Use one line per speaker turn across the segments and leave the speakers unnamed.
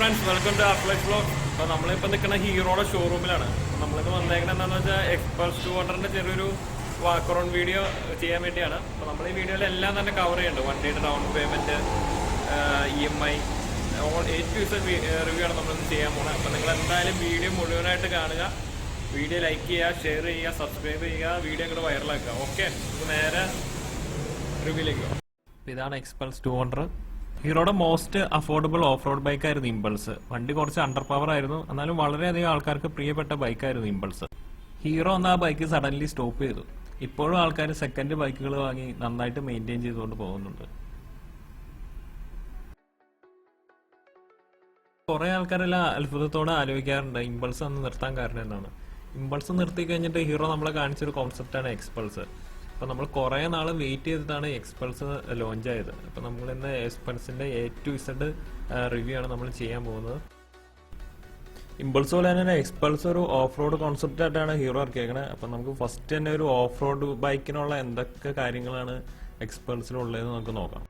Friends, welcome to അപ്ലൈസ് vlog. അപ്പോൾ നമ്മളിപ്പോൾ നിൽക്കുന്ന ഹീറോയുടെ ഷോറൂമിലാണ്. നമ്മളിപ്പോൾ വന്നേക്കുന്നത് എന്താണെന്ന് വെച്ചാൽ എക്സ്പൾസ് 200ൻ്റെ ചെറിയൊരു വാക്ക് അറൗണ്ട് വീഡിയോ ചെയ്യാൻ വേണ്ടിയാണ്. അപ്പോൾ നമ്മൾ ഈ വീഡിയോയിൽ എല്ലാം തന്നെ കവർ ചെയ്യുന്നുണ്ട്. വണ്ടിയുടെ down payment, EMI, all A to Z review ആണ് നമ്മളിന്ന് ചെയ്യാൻ പോകുന്നത്. അപ്പോൾ നിങ്ങൾ എന്തായാലും വീഡിയോ മുഴുവനായിട്ട് കാണുക. വീഡിയോ ലൈക്ക് ചെയ്യുക, ഷെയർ ചെയ്യുക, സബ്സ്ക്രൈബ് ചെയ്യുക, വീഡിയോ അങ്ങോട്ട് വൈറലാക്കുക. ഓക്കെ, നമുക്ക് നേരെ റിവ്യൂയിലേക്ക് പോകാം. അപ്പോൾ ഇതാണ് എക്സ്പൾസ് 200. ഹീറോയുടെ മോസ്റ്റ് അഫോർഡബിൾ ഓഫ് റോഡ് ബൈക്കായിരുന്നു ഇമ്പൾസ്. വണ്ടി കുറച്ച് അണ്ടർ പവർ ആയിരുന്നു, എന്നാലും വളരെയധികം ആൾക്കാർക്ക് പ്രിയപ്പെട്ട ബൈക്കായിരുന്നു ഇമ്പൾസ്. ഹീറോ എന്ന ആ ബൈക്ക് സഡൻലി സ്റ്റോപ്പ് ചെയ്തു. ഇപ്പോഴും ആൾക്കാർ സെക്കൻഡ് ബൈക്കുകൾ വാങ്ങി നന്നായിട്ട് മെയിൻറ്റെയിൻ ചെയ്തുകൊണ്ട് പോകുന്നുണ്ട്. കുറെ ആൾക്കാരെല്ലാം അത്ഭുതത്തോടെ ആലോചിക്കാറുണ്ട് ഇമ്പൾസ് അന്ന് നിർത്താൻ കാരണം എന്നാണ്. ഇമ്പൾസ് നിർത്തി കഴിഞ്ഞിട്ട് ഹീറോ നമ്മളെ കാണിച്ചൊരു കോൺസെപ്റ്റാണ് എക്സ്പൾസ്. അപ്പോൾ നമ്മൾ കുറേ നാൾ വെയിറ്റ് ചെയ്തിട്ടാണ് എക്സ്പൾസ് ലോഞ്ച് ആയത്. അപ്പോൾ നമ്മൾ ഇന്ന് എക്സ്പൾസിൻ്റെ A to Z റിവ്യൂ ആണ് നമ്മൾ ചെയ്യാൻ പോകുന്നത്. ഇമ്പൾസ് പോലെ തന്നെ എക്സ്പൾസ് ഒരു ഓഫ് റോഡ് കോൺസെപ്റ്റ് ആയിട്ടാണ് ഹീറോ ഇറക്കിയേക്കണത്. അപ്പോൾ നമുക്ക് ഫസ്റ്റ് തന്നെ ഒരു ഓഫ് റോഡ് ബൈക്കിനുള്ള എന്തൊക്കെ കാര്യങ്ങളാണ് എക്സ്പൾസിലുള്ളതെന്ന് നമുക്ക് നോക്കാം.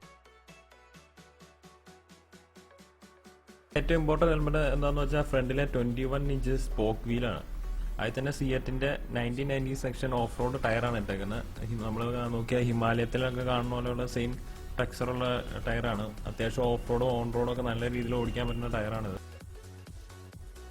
ഏറ്റവും ഇമ്പോർട്ടൻറ്റ് എലമെന്റ് എന്താണെന്ന് വെച്ചാൽ ഫ്രണ്ടിലെ 21 ഇഞ്ച് സ്പോക്ക് വീലാണ്. അതിൽ തന്നെ സിയറ്റിന്റെ 1990 സെക്ഷൻ ഓഫ് റോഡ് ടയറാണ് ഇട്ടേക്കുന്നത്. നമ്മൾ നോക്കിയാൽ ഹിമാലയത്തിലൊക്കെ കാണുന്ന പോലെയുള്ള സെയിം ടെക്സ്ചറുള്ള ടയറാണ്. അത്യാവശ്യം ഓഫ് റോഡും ഓൺ റോഡും ഒക്കെ നല്ല രീതിയിൽ ഓടിക്കാൻ പറ്റുന്ന ടയറാണിത്.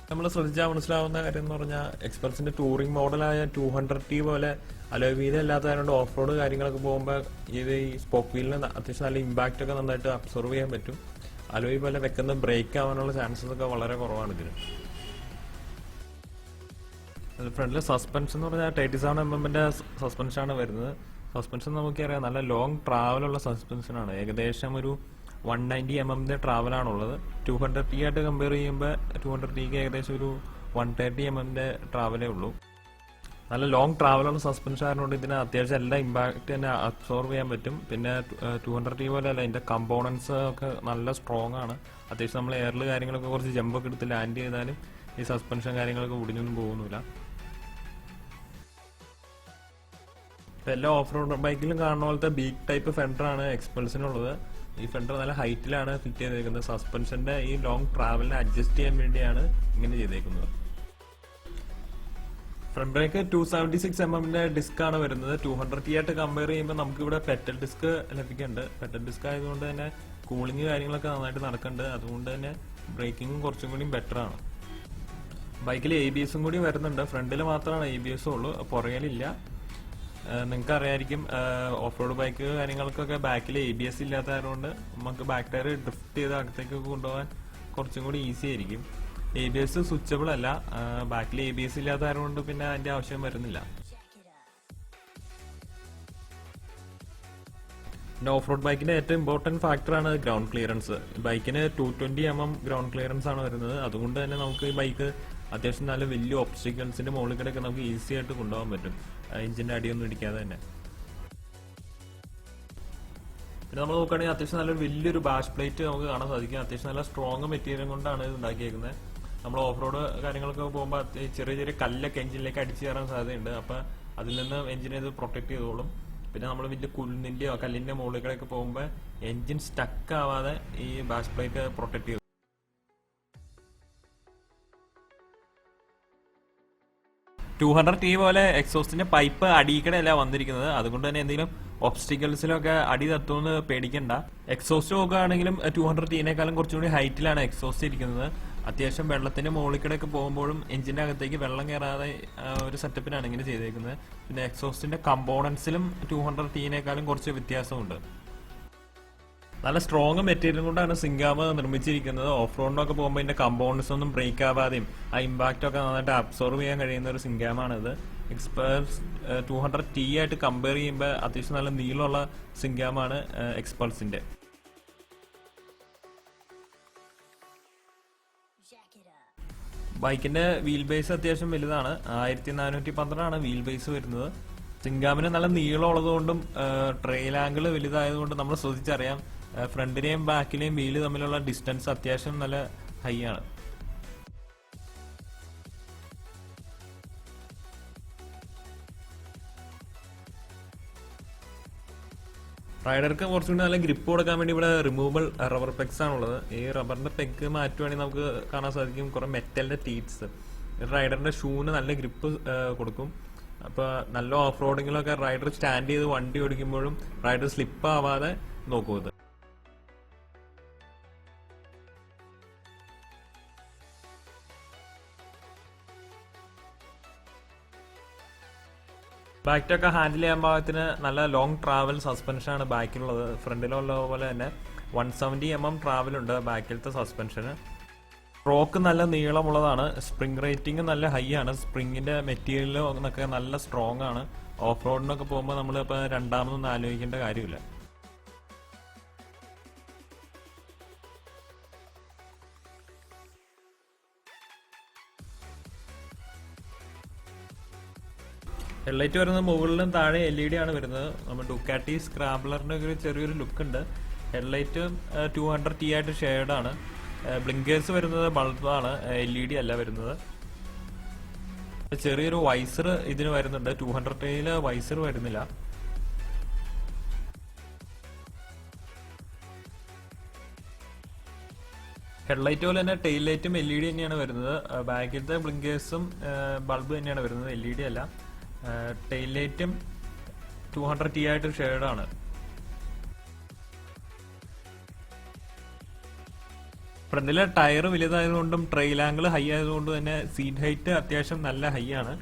നമ്മൾ ശ്രദ്ധിച്ചാൽ മനസ്സിലാവുന്ന കാര്യം എന്ന് പറഞ്ഞാൽ എക്സ്പൾസിന്റെ ടൂറിംഗ് മോഡലായ 200T പോലെ അലോയ് വീൽ അല്ലാത്തതുകൊണ്ട് ഓഫ് റോഡ് കാര്യങ്ങളൊക്കെ പോകുമ്പോൾ ഇത് ഈ സ്പോക്ക് വീലിന് അത്യാവശ്യം നല്ല ഇമ്പാക്റ്റ് ഒക്കെ നന്നായിട്ട് അബ്സോർവ് ചെയ്യാൻ പറ്റും. അലോയ് പോലെ വെക്കുന്ന ബ്രേക്ക് ആവാനുള്ള ചാൻസസ് ഒക്കെ വളരെ കുറവാണ് ഇതിന്. ഫ്രണ്ടിലെ സസ്പെൻഷൻ എന്ന് പറഞ്ഞാൽ 37mm സസ്പെൻഷനാണ് വരുന്നത്. സസ്പെൻഷൻ നമുക്കറിയാം നല്ല ലോങ് ട്രാവലുള്ള സസ്പെൻഷനാണ്. ഏകദേശം ഒരു 190mm ട്രാവലാണുള്ളത്. 200T ആയിട്ട് കമ്പയർ ചെയ്യുമ്പോൾ 200Tക്ക് ഏകദേശം ഒരു 130mm ട്രാവലേ ഉള്ളൂ. നല്ല ലോങ് ട്രാവലുള്ള സസ്പെൻഷൻ ആയതുകൊണ്ട് ഇതിന് അത്യാവശ്യം എല്ലാ ഇമ്പാക്റ്റ് തന്നെ അബ്സോർവ് ചെയ്യാൻ പറ്റും. പിന്നെ 200T പോലെ അല്ല, ഇതിന്റെ കമ്പോണൻസ് ഒക്കെ നല്ല സ്ട്രോങ് ആണ്. അത്യാവശ്യം നമ്മൾ എയറിൽ കാര്യങ്ങളൊക്കെ കുറച്ച് ജമ്പൊക്കെ എടുത്ത് ലാൻഡ് ചെയ്താലും ഈ സസ്പെൻഷൻ കാര്യങ്ങളൊക്കെ ഒടിഞ്ഞൊന്നും പോകുന്നില്ല. എല്ലാ ഓഫ് റോഡ് ബൈക്കിലും കാണുന്ന പോലത്തെ ബീക്ക് ടൈപ്പ് ഫെൻഡറാണ് എക്സ്പൾസിനുള്ളത്. ഈ ഫെൻഡർ നല്ല ഹൈറ്റിലാണ് ഫിറ്റ് ചെയ്തേക്കുന്നത്. സസ്പെൻഷന്റെ ഈ ലോങ് ട്രാവലിനെ അഡ്ജസ്റ്റ് ചെയ്യാൻ വേണ്ടിയാണ് ഇങ്ങനെ ചെയ്തേക്കുന്നത്. ഫ്രണ്ട് ബ്രേക്ക് 276mm ഡിസ്ക് ആണ് വരുന്നത്. 200T ആയിട്ട് കമ്പയർ ചെയ്യുമ്പോൾ നമുക്ക് ഇവിടെ പെറ്റൽ ഡിസ്ക് ലഭിക്കുന്നുണ്ട്. പെറ്റൽ ഡിസ്ക് ആയതുകൊണ്ട് തന്നെ കൂളിംഗ് കാര്യങ്ങളൊക്കെ നന്നായിട്ട് നടക്കുന്നുണ്ട്. അതുകൊണ്ട് തന്നെ ബ്രേക്കിങ്ങും കുറച്ചും കൂടി ബെറ്റർ ആണ്. ബൈക്കിൽ ABSും കൂടി വരുന്നുണ്ട്. ഫ്രണ്ടിൽ മാത്രമാണ് ABS ഉള്ളൂ, പുറകിലില്ല. നിങ്ങൾക്ക് അറിയായിരിക്കും ഓഫ് റോഡ് ബൈക്ക് കാര്യങ്ങൾക്കൊക്കെ ബാക്കിൽ ABS ഇല്ലാത്തതുകൊണ്ട് നമുക്ക് ബാക്ക് ടയർ ഡ്രിഫ്റ്റ് ചെയ്ത് അകത്തേക്ക് കൊണ്ടുപോകാൻ കുറച്ചും കൂടി ഈസി ആയിരിക്കും. ABS സ്വിച്ചബിൾ അല്ല, ബാക്കിൽ ABS ഇല്ലാത്തതുകൊണ്ട് പിന്നെ അതിന്റെ ആവശ്യം വരുന്നില്ല. പിന്നെ ഓഫ് റോഡ് ബൈക്കിന്റെ ഏറ്റവും ഇമ്പോർട്ടന്റ് ഫാക്ടറാണ് ഗ്രൗണ്ട് ക്ലിയറൻസ്. ബൈക്കിന് 220mm ഗ്രൗണ്ട് ക്ലിയറൻസ് ആണ് വരുന്നത്. അതുകൊണ്ട് തന്നെ നമുക്ക് ഈ ബൈക്ക് അത്യാവശ്യം നല്ല വലിയ ഒബ്സ്റ്റിക്കിൾസിന്റെ മുകളിൽ കൂടെയൊക്കെ നമുക്ക് ഈസി ആയിട്ട് കൊണ്ടുപോകാൻ പറ്റും, എഞ്ചിന്റെ അടിയൊന്നും ഇടിക്കാതെ തന്നെ. പിന്നെ നമ്മൾ നോക്കുകയാണെങ്കിൽ അത്യാവശ്യം നല്ലൊരു വലിയൊരു ബാഷ് പ്ലേറ്റ് നമുക്ക് കാണാൻ സാധിക്കും. അത്യാവശ്യം നല്ല സ്ട്രോങ് മെറ്റീരിയൽ കൊണ്ടാണ് ഇത് ഉണ്ടാക്കിയേക്കുന്നത്. നമ്മൾ ഓഫ് റോഡ് കാര്യങ്ങളൊക്കെ പോകുമ്പോൾ ചെറിയ ചെറിയ കല്ലൊക്കെ എഞ്ചിനിലേക്ക് അടിച്ചു കയറാൻ സാധ്യതയുണ്ട്. അപ്പൊ അതിൽ നിന്ന് എഞ്ചിനെ ഇത് പ്രൊട്ടക്ട് ചെയ്തോളും. പിന്നെ നമ്മൾ വലിയ കുന്നിന്റെയോ കല്ലിന്റെ മുകളിലേക്കൊക്കെ പോകുമ്പോൾ എഞ്ചിൻ സ്റ്റക്ക് ആവാതെ ഈ ബാഷ് പ്ലേറ്റ് പ്രൊട്ടക്ട് ചെയ്തു. $200T പോലെ എക്സോസ്റ്റിന്റെ പൈപ്പ് അടിയിക്കടയല്ല വന്നിരിക്കുന്നത്. അതുകൊണ്ട് തന്നെ എന്തെങ്കിലും ഒബ്സ്റ്റിക്കൽസിലൊക്കെ അടി തട്ടുമെന്ന് പേടിക്കണ്ട. എക്സോസ്റ്റ് നോക്കുകയാണെങ്കിലും 200Tനേക്കാളും കുറച്ചുകൂടി ഹൈറ്റിലാണ് എക്സോസ്റ്റ് ഇരിക്കുന്നത്. അത്യാവശ്യം വെള്ളത്തിന്റെ മുകളിലേക്കൊക്കെ പോകുമ്പോഴും എഞ്ചിന്റെ അകത്തേക്ക് വെള്ളം കയറാതെ ഒരു സെറ്റപ്പിനാണ് ഇങ്ങനെ ചെയ്തേക്കുന്നത്. പിന്നെ എക്സോസ്റ്റിന്റെ കമ്പോണൻസിലും 200Tനേക്കാളും കുറച്ച് വ്യത്യാസമുണ്ട്. നല്ല സ്ട്രോങ് മെറ്റീരിയൽ കൊണ്ടാണ് സിങ്കാമ നിർമ്മിച്ചിരിക്കുന്നത്. ഓഫ് റോഡിനൊക്കെ പോകുമ്പോൾ ഇതിന്റെ കമ്പോണൻസ് ഒന്നും ബ്രേക്ക് ആവാതെയും ആ ഇമ്പാക്റ്റ് ഒക്കെ നന്നായിട്ട് അബ്സോർവ് ചെയ്യാൻ കഴിയുന്ന ഒരു സിങ്കാമാണിത്. എക്സ്പൾസ് 200T ആയിട്ട് കമ്പയർ ചെയ്യുമ്പോൾ അത്യാവശ്യം നല്ല നീളമുള്ള സിങ്കാമാണ് എക്സ്പൾസിന്റെ. ബൈക്കിന്റെ വീൽ ബേസ് അത്യാവശ്യം വലുതാണ്. 1412 വീൽ ബേസ് വരുന്നത്. സിങ്കാമിന് നല്ല നീളമുള്ളത് കൊണ്ടും ട്രെയിൽ ആംഗിൾ വലുതായതുകൊണ്ടും നമ്മൾ ശ്രദ്ധിച്ചറിയാം ഫ്രണ്ടിലെയും ബാക്കിലെയും വീല് തമ്മിലുള്ള ഡിസ്റ്റൻസ് അത്യാവശ്യം നല്ല ഹൈ ആണ്. റൈഡർക്ക് കുറച്ചുകൂടി നല്ല ഗ്രിപ്പ് കൊടുക്കാൻ വേണ്ടി ഇവിടെ റിമൂവബിൾ റബ്ബർ പെഗ്സ് ആണുള്ളത്. ഈ റബ്ബറിന്റെ പെഗ് മാറ്റുവാണെങ്കിൽ നമുക്ക് കാണാൻ സാധിക്കും കുറെ മെറ്റലിന്റെ ടീത്ത്സ്. റൈഡറിന്റെ ഷൂവിന് നല്ല ഗ്രിപ്പ് കൊടുക്കും. അപ്പൊ നല്ല ഓഫ് റോഡിങ്ങിലൊക്കെ റൈഡർ സ്റ്റാൻഡ് ചെയ്ത് വണ്ടി ഓടിക്കുമ്പോഴും റൈഡർ സ്ലിപ്പ് ആവാതെ നോക്കും ഇത്. ബാക്കിലൊക്കെ ഹാൻഡിൽ ചെയ്യാൻ പാകത്തിന് നല്ല ലോങ് ട്രാവൽ സസ്പെൻഷനാണ് ബാക്കിലുള്ളത്. ഫ്രണ്ടിലുള്ള പോലെ തന്നെ 170 mm ട്രാവലുണ്ട് ബാക്കിലത്തെ സസ്പെൻഷന്. സ്ട്രോക്ക് നല്ല നീളമുള്ളതാണ്. സ്പ്രിംഗ് റേറ്റിംഗ് നല്ല ഹൈ ആണ്. സ്പ്രിങ്ങിന്റെ മെറ്റീരിയലൊക്കെ നല്ല സ്ട്രോങ് ആണ്. ഓഫ് റോഡിനൊക്കെ പോകുമ്പോൾ നമ്മളിപ്പോൾ രണ്ടാമതൊന്നും ആലോചിക്കേണ്ട കാര്യമില്ല. ഹെഡ്ലൈറ്റ് വരുന്നത് മുകളിലും താഴെ LED ആണ് വരുന്നത്. നമ്മൾ ഡുക്കാറ്റി സ്ക്രാബ്ലറിന്റെ ഒരു ചെറിയൊരു ലുക്ക് ഉണ്ട്. ഹെഡ്ലൈറ്റ് 200T ആയിട്ട് ഷെയ്ഡാണ്. ബ്ലിങ്കേഴ്സ് വരുന്നത് ബൾബാണ്, LED അല്ല വരുന്നത്. ചെറിയൊരു വൈസർ ഇതിന് വരുന്നുണ്ട്. 200Tയില് വൈസർ വരുന്നില്ല. ഹെഡ്ലൈറ്റ് പോലെ തന്നെ ടെയിൽ ലൈറ്റും LED തന്നെയാണ് വരുന്നത്. ബാക്കിലത്തെ ബ്ലിങ്കേഴ്സും ബൾബ് തന്നെയാണ് വരുന്നത്, LED അല്ല. ടെയിൽ ലൈറ്റും 200T ആയിട്ട് ഷെയ്ഡാണ്. ഫ്രണ്ടിലെ ടയർ വലുതായതുകൊണ്ടും ട്രെയിൽ ആംഗിൾ ഹൈ ആയതുകൊണ്ടും തന്നെ സീറ്റ് ഹൈറ്റ് അത്യാവശ്യം നല്ല ഹൈ ആണ്.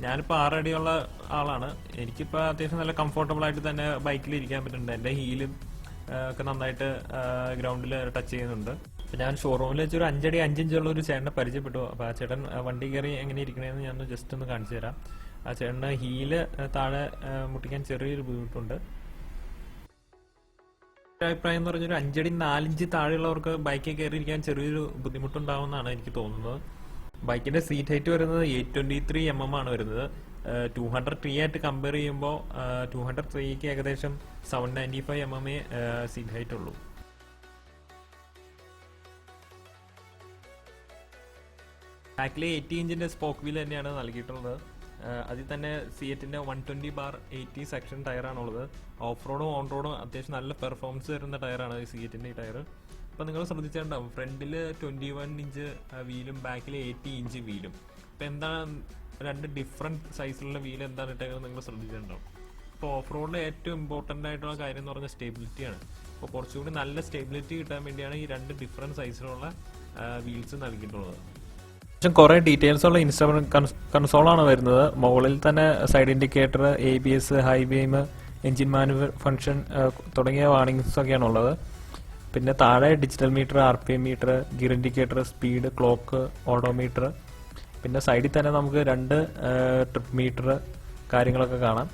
ഞാനിപ്പോൾ 6 അടിയുള്ള ആളാണ്. എനിക്കിപ്പോൾ അത്യാവശ്യം നല്ല കംഫർട്ടബിൾ ആയിട്ട് തന്നെ ബൈക്കിൽ ഇരിക്കാൻ പറ്റുന്നുണ്ട്. എൻ്റെ ഹീലും ഒക്കെ നന്നായിട്ട് ഗ്രൗണ്ടിൽ ടച്ച് ചെയ്യുന്നുണ്ട്. ഞാൻ ഷോറൂമിൽ വെച്ച് ഒരു 5 അടി 5 ഇഞ്ചുള്ള ഒരു ചേട്ടനെ പരിചയപ്പെട്ടു. അപ്പോൾ ആ ചേട്ടൻ വണ്ടി കയറി എങ്ങനെ ഇരിക്കണേന്ന് ഞാൻ ജസ്റ്റ് ഒന്ന് കാണിച്ചു തരാം. ആ ചേട്ടന് ഹീല് താഴെ മുട്ടിക്കാൻ ചെറിയൊരു ബുദ്ധിമുട്ടുണ്ട്. അഭിപ്രായം എന്ന് പറഞ്ഞൊരു 5 അടി 4 ഇഞ്ച് താഴെയുള്ളവർക്ക് ബൈക്കിൽ കയറിയിരിക്കാൻ ചെറിയൊരു ബുദ്ധിമുട്ടുണ്ടാവുമെന്നാണ് എനിക്ക് തോന്നുന്നത്. ബൈക്കിന്റെ സീറ്റ് ഹൈറ്റ് വരുന്നത് 823 mm ആണ് വരുന്നത്. 200T ആയിട്ട് കമ്പയർ ചെയ്യുമ്പോൾ 203ക്ക് ഏകദേശം 795 mm സീറ്റ് ഹൈറ്റ് ഉള്ളൂ. ബാക്കിലെ 80 ഇഞ്ചിന്റെ സ്പോക്ക് വീൽ തന്നെയാണ് നൽകിയിട്ടുള്ളത്. അതിൽ തന്നെ സിയറ്റിന്റെ 120/80 സെക്ഷൻ ടയറാണുള്ളത്. ഓഫ് റോഡും ഓൺ റോഡും അത്യാവശ്യം നല്ല പെർഫോമൻസ് തരുന്ന ടയറാണ് ഈ സിയറ്റിന്റെ ഈ ടയർ. അപ്പൊ നിങ്ങൾ ശ്രദ്ധിച്ചിട്ടുണ്ടാവും, ഫ്രണ്ടില് 21 ഇഞ്ച് വീലും ബാക്കിൽ 80 ഇഞ്ച് വീലും. അപ്പൊ എന്താണ് രണ്ട് ഡിഫറെന്റ് സൈസിലുള്ള വീൽ എന്താണ് ഇട്ടേക്കുന്നത് നിങ്ങൾ ശ്രദ്ധിച്ചിട്ടുണ്ടാവും. ഇപ്പോൾ ഓഫ് റോഡിൽ ഏറ്റവും ഇമ്പോർട്ടന്റ് ആയിട്ടുള്ള കാര്യം എന്ന് പറഞ്ഞാൽ സ്റ്റെബിലിറ്റിയാണ്. അപ്പോൾ കുറച്ചുകൂടി നല്ല സ്റ്റെബിലിറ്റി കിട്ടാൻ വേണ്ടിയാണ് ഈ രണ്ട് ഡിഫറെന്റ് സൈസിലുള്ള വീൽസ് നൽകിയിട്ടുള്ളത്. കുറെ ഡീറ്റെയിൽസ് ഉള്ള ഇൻസ്ട്രുമെന്റ് കൺസോളാണ് വരുന്നത്. മുകളിൽ തന്നെ side indicator, ABS, high beam, engine manual function തുടങ്ങിയ വാർണിംഗ്സ് ഒക്കെയാണ് ഉള്ളത്. പിന്നെ താഴെ digital meter, RPM meter, gear indicator, speed, clock, odometer. പിന്നെ സൈഡിൽ തന്നെ നമുക്ക് 2 ട്രിപ്പ് മീറ്റർ കാര്യങ്ങളൊക്കെ കാണാം.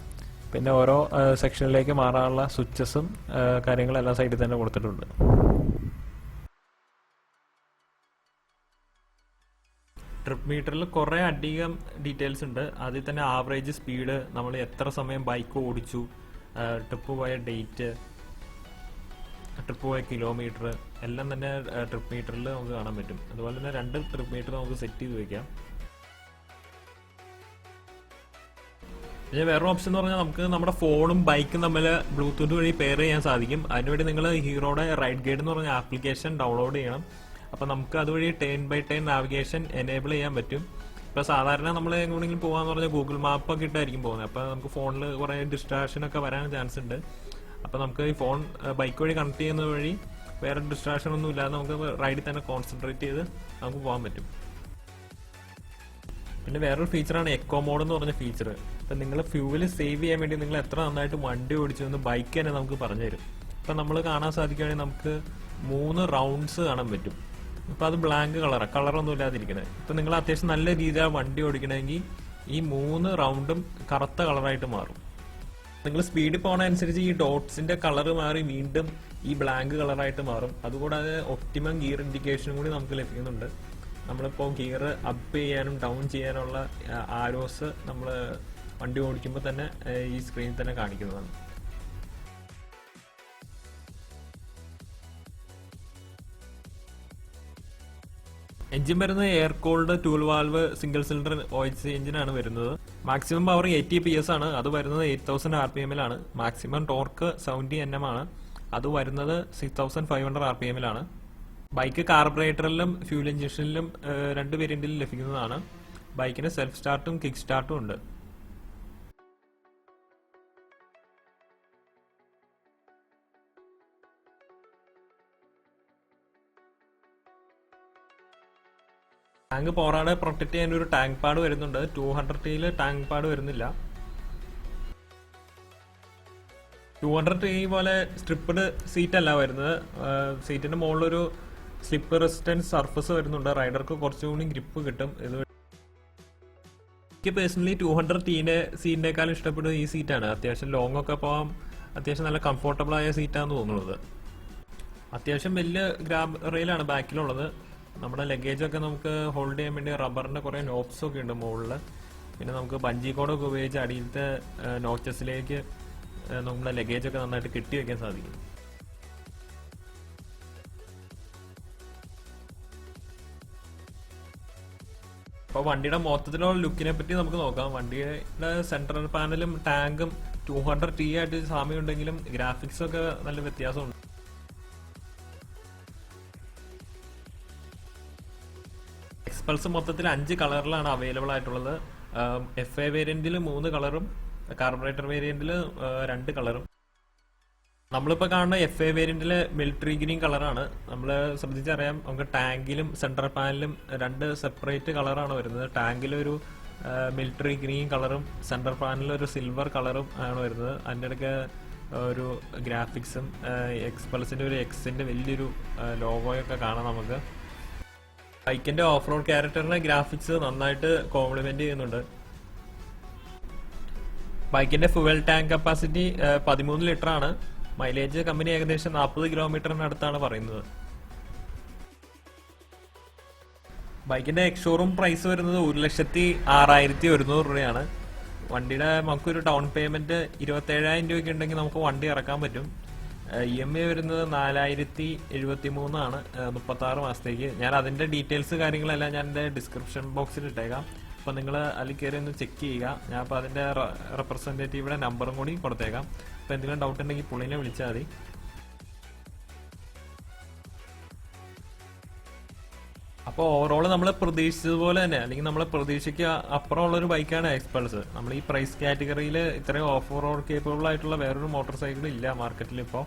പിന്നെ ഓരോ സെക്ഷനിലേക്ക് മാറാനുള്ള സ്വിച്ചസും കാര്യങ്ങളെല്ലാം സൈഡിൽ തന്നെ കൊടുത്തിട്ടുണ്ട്. ട്രിപ്പ് മീറ്ററിൽ കുറേ അധികം ഡീറ്റെയിൽസ് ഉണ്ട്. അതിൽ തന്നെ ആവറേജ് സ്പീഡ്, നമ്മൾ എത്ര സമയം ബൈക്ക് ഓടിച്ചു, ട്രിപ്പ് പോയ ഡേറ്റ്, ട്രിപ്പ് പോയ കിലോമീറ്റർ എല്ലാം തന്നെ ട്രിപ്പ് മീറ്ററിൽ നമുക്ക് കാണാൻ പറ്റും. അതുപോലെ തന്നെ 2 ട്രിപ്പ് മീറ്റർ നമുക്ക് സെറ്റ് ചെയ്ത് വെക്കാം. പിന്നെ വേറൊരു ഓപ്ഷൻ എന്ന് പറഞ്ഞാൽ നമുക്ക് നമ്മുടെ ഫോണും ബൈക്കും തമ്മിൽ ബ്ലൂടൂത്ത് വഴി പെയർ ചെയ്യാൻ സാധിക്കും. അതിനുവേണ്ടി നിങ്ങൾ ഹീറോയുടെ റൈഡ് ഗൈഡ് എന്ന് പറഞ്ഞ ആപ്ലിക്കേഷൻ ഡൗൺലോഡ് ചെയ്യണം. അപ്പം നമുക്ക് അതുവഴി turn by turn navigation enable ചെയ്യാൻ പറ്റും. ഇപ്പോൾ സാധാരണ നമ്മൾ എങ്ങോട്ടെങ്കിലും പോകാന്ന് പറഞ്ഞാൽ ഗൂഗിൾ മാപ്പൊക്കെ ഇട്ടായിരിക്കും പോകുന്നത്. അപ്പോൾ നമുക്ക് ഫോണിൽ കുറേ ഡിസ്ട്രാക്ഷൻ ഒക്കെ വരാൻ ചാൻസ് ഉണ്ട്. അപ്പോൾ നമുക്ക് ഈ ഫോൺ ബൈക്ക് വഴി കണക്ട് ചെയ്യുന്നത് വഴി വേറെ ഡിസ്ട്രാക്ഷൻ ഒന്നും ഇല്ലാതെ നമുക്ക് റൈഡിൽ തന്നെ കോൺസെൻട്രേറ്റ് ചെയ്ത് നമുക്ക് പോകാൻ പറ്റും. പിന്നെ വേറൊരു ഫീച്ചറാണ് എക്കോ മോഡ് എന്ന് പറഞ്ഞ ഫീച്ചർ. ഇപ്പം നിങ്ങൾ ഫ്യൂവൽ സേവ് ചെയ്യാൻ വേണ്ടി നിങ്ങൾ എത്ര നന്നായിട്ട് വണ്ടി ഓടിച്ചു എന്ന് ബൈക്ക് തന്നെ നമുക്ക് പറഞ്ഞു തരും. ഇപ്പം നമ്മൾ കാണാൻ സാധിക്കുകയാണെങ്കിൽ നമുക്ക് 3 റൗണ്ട്സ് കാണാൻ പറ്റും. ഇപ്പം അത് ബ്ലാങ്ക് കളറൊന്നും ഇല്ലാതിരിക്കണേ. ഇപ്പം നിങ്ങൾ അത്യാവശ്യം നല്ല രീതിയിൽ വണ്ടി ഓടിക്കണമെങ്കിൽ ഈ 3 റൗണ്ടും കറുത്ത കളറായിട്ട് മാറും. നിങ്ങൾ സ്പീഡിൽ പോകുന്ന അനുസരിച്ച് ഈ ഡോട്ട്സിന്റെ കളർ മാറി വീണ്ടും ഈ ബ്ലാങ്ക് കളറായിട്ട് മാറും. അതുകൂടാതെ ഒപ്റ്റിമം ഗിയർ ഇൻഡിക്കേഷനും കൂടി നമുക്ക് ലഭിക്കുന്നുണ്ട്. നമ്മളിപ്പോൾ ഗിയർ അപ്പ് ചെയ്യാനും ഡൗൺ ചെയ്യാനുള്ള ആരോസ് നമ്മൾ വണ്ടി ഓടിക്കുമ്പോൾ തന്നെ ഈ സ്ക്രീനിൽ തന്നെ കാണിക്കുന്നതാണ്. എഞ്ചിൻ വരുന്നത് air cooled 12 valve single cylinder OHC എഞ്ചിനാണ് വരുന്നത്. മാക്സിമം പവർ 80 PS ആണ്, അത് വരുന്നത് 8000 RPM-ലാണ്. മാക്സിമം ടോർക്ക് 70 Nm ആണ്, അത് വരുന്നത് 6500 RPM-ലാണ്. ബൈക്ക് കാർബറേറ്ററിലും ഫ്യൂൽ ഇഞ്ചക്ഷനിലും രണ്ട് വേരിയന്റിലും ലഭിക്കുന്നതാണ്. ബൈക്കിന് സെൽഫ് സ്റ്റാർട്ടും കിക്ക് സ്റ്റാർട്ടും ഉണ്ട്. ടാങ്ക് പോറാടെ പ്രൊട്ടക്ട് ചെയ്യാൻ ഒരു ടാങ്ക് പാഡ് വരുന്നുണ്ട്. 200T ടാങ്ക് പാഡ് വരുന്നില്ല. 200T പോലെ സ്ട്രിപ്പ്ഡ് സീറ്റ് അല്ല വരുന്നത്. സീറ്റിന്റെ മുകളിലൊരു സ്ലിപ്പ് റെസിസ്റ്റൻസ് സർഫസ് വരുന്നുണ്ട്. റൈഡർക്ക് കുറച്ചുകൂടി ഗ്രിപ്പ് കിട്ടും. ഇത് എനിക്ക് പേഴ്സണലി 200T സീറ്റിനേക്കാളും ഇഷ്ടപ്പെടുന്നത് ഈ സീറ്റാണ്. അത്യാവശ്യം ലോങ് ഒക്കെ പോകാൻ അത്യാവശ്യം നല്ല കംഫർട്ടബിൾ ആയ സീറ്റാണെന്ന് തോന്നുന്നത്. അത്യാവശ്യം വലിയ ഗ്രാബ് റെയിലാണ് ബാക്കിലുള്ളത്. നമ്മുടെ ലഗേജൊക്കെ നമുക്ക് ഹോൾഡ് ചെയ്യാൻ വേണ്ടി റബ്ബറിന്റെ കുറെ നോബ്സ് ഒക്കെ ഉണ്ട് മുകളിൽ. പിന്നെ നമുക്ക് ബഞ്ചി കോഡൊക്കെ ഉപയോഗിച്ച് അടിയിലത്തെ നോച്ചസിലേക്ക് നമ്മുടെ ലഗേജൊക്കെ നന്നായിട്ട് കെട്ടി വെക്കാൻ സാധിക്കും. അപ്പോൾ വണ്ടിയുടെ മൊത്തത്തിലുള്ള ലുക്കിനെ പറ്റി നമുക്ക് നോക്കാം. വണ്ടിയുടെ സെൻട്രൽ പാനലും ടാങ്കും 200T ആയിട്ട് സാമ്യം ഉണ്ടെങ്കിലും ഗ്രാഫിക്സ് ഒക്കെ നല്ല വ്യത്യാസമുണ്ട്. എക്സ്പൾസ് മൊത്തത്തിൽ 5 കളറിലാണ് അവൈലബിൾ ആയിട്ടുള്ളത്. FA വേരിയന്റിൽ 3 കളറും കാർബറേറ്റർ വേരിയന്റിൽ 2 കളറും. നമ്മളിപ്പോൾ കാണുന്ന FA വേരിയന്റിലെ മിലിറ്ററി ഗ്രീൻ കളറാണ്. നമ്മൾ ശ്രദ്ധിച്ചറിയാം, നമുക്ക് ടാങ്കിലും സെൻട്രൽ പാനലും 2 സെപ്പറേറ്റ് കളറാണ് വരുന്നത്. ടാങ്കിലൊരു മിലിറ്ററി ഗ്രീൻ കളറും സെൻട്രൽ പാനലിൽ ഒരു സിൽവർ കളറും ആണ് വരുന്നത്. അതിൻ്റെ ഇടയ്ക്ക് ഒരു ഗ്രാഫിക്സും എക്സ്പൾസിന്റെ ഒരു എക്സിന്റെ വലിയൊരു ലോഗോയൊക്കെ കാണാം നമുക്ക്. ബൈക്കിന്റെ ഓഫ് റോഡ് ക്യാരക്ടറിന്റെ ഗ്രാഫിക്സ് നന്നായിട്ട് കോംപ്ലിമെന്റ് ചെയ്യുന്നുണ്ട്. ബൈക്കിന്റെ ഫ്യൂവൽ ടാങ്ക് കപ്പാസിറ്റി 13 ലിറ്റർ ആണ്. മൈലേജ് കമ്പനി ഏകദേശം 40 കിലോമീറ്ററിനടുത്താണ് പറയുന്നത്. ബൈക്കിന്റെ എക്സ്ഷോറൂം പ്രൈസ് വരുന്നത് 1,06,100 രൂപയാണ്. വണ്ടിയുടെ നമുക്കൊരു ഡൗൺ പേയ്മെന്റ് 27,000 രൂപയ്ക്ക് ഉണ്ടെങ്കിൽ നമുക്ക് വണ്ടി ഇറക്കാൻ പറ്റും. EMI വരുന്നത് 4,073 ആണ് 36 മാസത്തേക്ക്. ഞാൻ അതിന്റെ ഡീറ്റെയിൽസ് കാര്യങ്ങളെല്ലാം ഞാൻ എന്റെ ഡിസ്ക്രിപ്ഷൻ ബോക്സിൽ ഇട്ടേക്കാം. അപ്പൊ നിങ്ങൾ അതിൽ കയറി ഒന്ന് ചെക്ക് ചെയ്യുക. ഞാൻ അപ്പൊ അതിന്റെ റെപ്രസെന്റേറ്റീവിടെ നമ്പറും കൂടി കൊടുത്തേക്കാം. അപ്പൊ എന്തെങ്കിലും ഡൗട്ട് ഉണ്ടെങ്കിൽ പുള്ളിനെ വിളിച്ചാൽ മതി. അപ്പോൾ ഓവറോൾ നമ്മൾ പ്രതീക്ഷിച്ചതുപോലെ തന്നെ, അല്ലെങ്കിൽ നമ്മളെ പ്രതീക്ഷയ്ക്ക് അപ്പുറമുള്ള ഒരു ബൈക്കാണ് എക്സ്പൾസ്. നമ്മൾ ഈ പ്രൈസ് കാറ്റഗറിയിൽ ഇത്രയും ഓഫ് റോഡ് കേപ്പബിൾ ആയിട്ടുള്ള വേറൊരു മോട്ടോർ സൈക്കിൾ ഇല്ല മാർക്കറ്റിൽ ഇപ്പോൾ.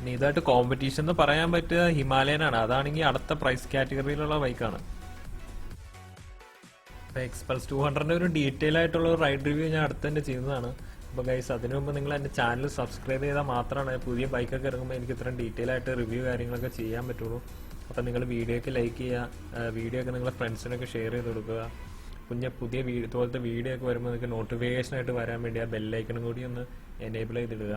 ഇനി ഇതായിട്ട് കോമ്പറ്റീഷൻ എന്ന് പറയാൻ പറ്റുക ഹിമാലയൻ ആണ്. അതാണെങ്കിൽ അടുത്ത പ്രൈസ് കാറ്റഗറിയിലുള്ള ബൈക്കാണ്. എക്സ്പൾസ് 200ന്റെ ഒരു ഡീറ്റെയിൽ ആയിട്ടുള്ള ഒരു റൈഡ് റിവ്യൂ ഞാൻ അടുത്ത് തന്നെ ചെയ്യുന്നതാണ്. അപ്പോൾ ഗൈസ്, അതിനു മുമ്പ് നിങ്ങൾ എൻ്റെ ചാനൽ സബ്സ്ക്രൈബ് ചെയ്താൽ മാത്രമാണ് പുതിയ ബൈക്കൊക്കെ ഇറങ്ങുമ്പോൾ എനിക്ക് ഇത്രയും ഡീറ്റെയിൽ ആയിട്ട് റിവ്യൂ കാര്യങ്ങളൊക്കെ ചെയ്യാൻ പറ്റുള്ളൂ. അപ്പം നിങ്ങൾ വീഡിയോയ്ക്ക് ലൈക്ക് ചെയ്യുക, വീഡിയോ ഒക്കെ നിങ്ങളുടെ ഫ്രണ്ട്സിനൊക്കെ ഷെയർ ചെയ്ത് കൊടുക്കുക. പുതിയ ഇതുപോലത്തെ വീഡിയോ ഒക്കെ വരുമ്പോൾ നിങ്ങൾക്ക് നോട്ടിഫിക്കേഷൻ ആയിട്ട് വരാൻ വേണ്ടി ആ ബെല്ലൈക്കണും കൂടി ഒന്ന് എനേബിൾ ചെയ്തിടുക.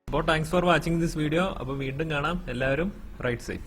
അപ്പോൾ thanks for watching this video. അപ്പോൾ വീണ്ടും കാണാം. എല്ലാവരും ride safe.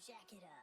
Jack it up.